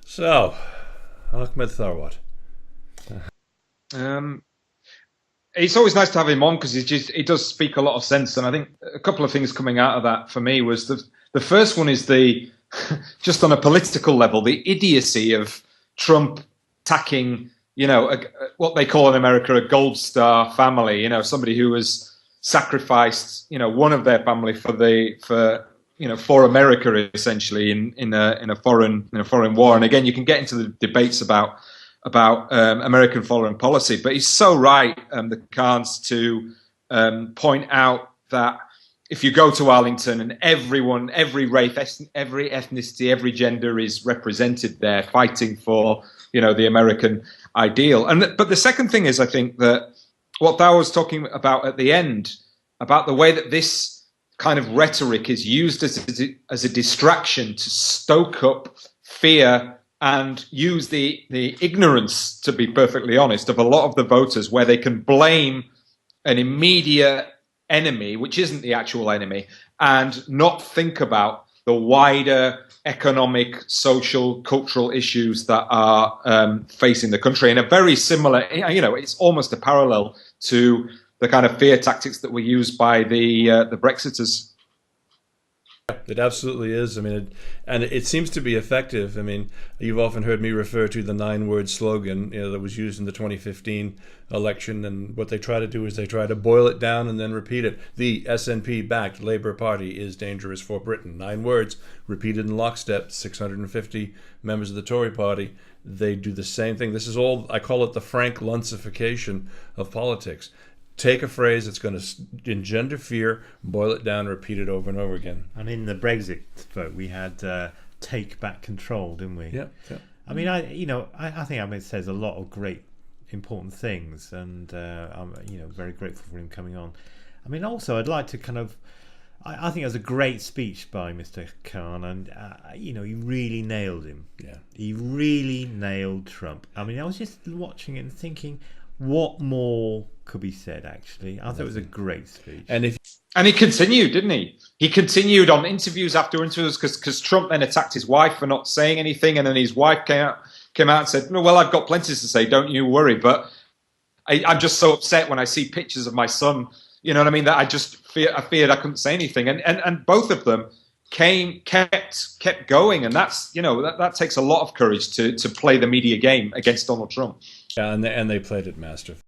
So, Ahmed Tharwat. Um, it's always nice to have him on because he does speak a lot of sense, and I think a couple of things coming out of that for me was the first one is the just on a political level, the idiocy of Trump attacking, what they call in America a gold star family, somebody who has sacrificed, one of their family for America essentially in a foreign war. And again, you can get into the debates about American foreign policy. But he's so right, the Khan's, to point out that if you go to Arlington and everyone, every race, every ethnicity, every gender is represented there fighting for, the American ideal. But the second thing is, I think that what Thao was talking about at the end, about the way that this kind of rhetoric is used as a distraction to stoke up fear and use the ignorance, to be perfectly honest, of a lot of the voters, where they can blame an immediate enemy, which isn't the actual enemy, and not think about the wider economic, social, cultural issues that are facing the country. In a very similar, it's almost a parallel to the kind of fear tactics that were used by the Brexiters. It absolutely is. I mean, and it seems to be effective. I mean, you've often heard me refer to the 9-word slogan, that was used in the 2015 election, and what they try to do is they try to boil it down and then repeat it. The SNP-backed Labour Party is dangerous for Britain. 9 words, repeated in lockstep. 650 members of the Tory Party, they do the same thing. This is all, I call it the Frank Luncification of politics. Take a phrase that's going to engender fear, boil it down, repeat it over and over again. And in the Brexit vote, we had take back control, didn't we? Yeah. I mean, I think Ahmed says a lot of great, important things, and I'm, very grateful for him coming on. I mean, also, I'd like to kind of, I think it was a great speech by Mr. Khan, and he really nailed him. Yeah, he really nailed Trump. I mean, I was just watching it and thinking, what more could be said? Actually, I thought it was a great speech. And he continued, didn't he? He continued on interviews after interviews, because Trump then attacked his wife for not saying anything, and then his wife came out and said, "No, well, I've got plenty to say. Don't you worry." But I'm just so upset when I see pictures of my son. You know what I mean? That I feared I couldn't say anything, and both of them kept going, and that's that takes a lot of courage to play the media game against Donald Trump. Yeah, and they played it masterfully.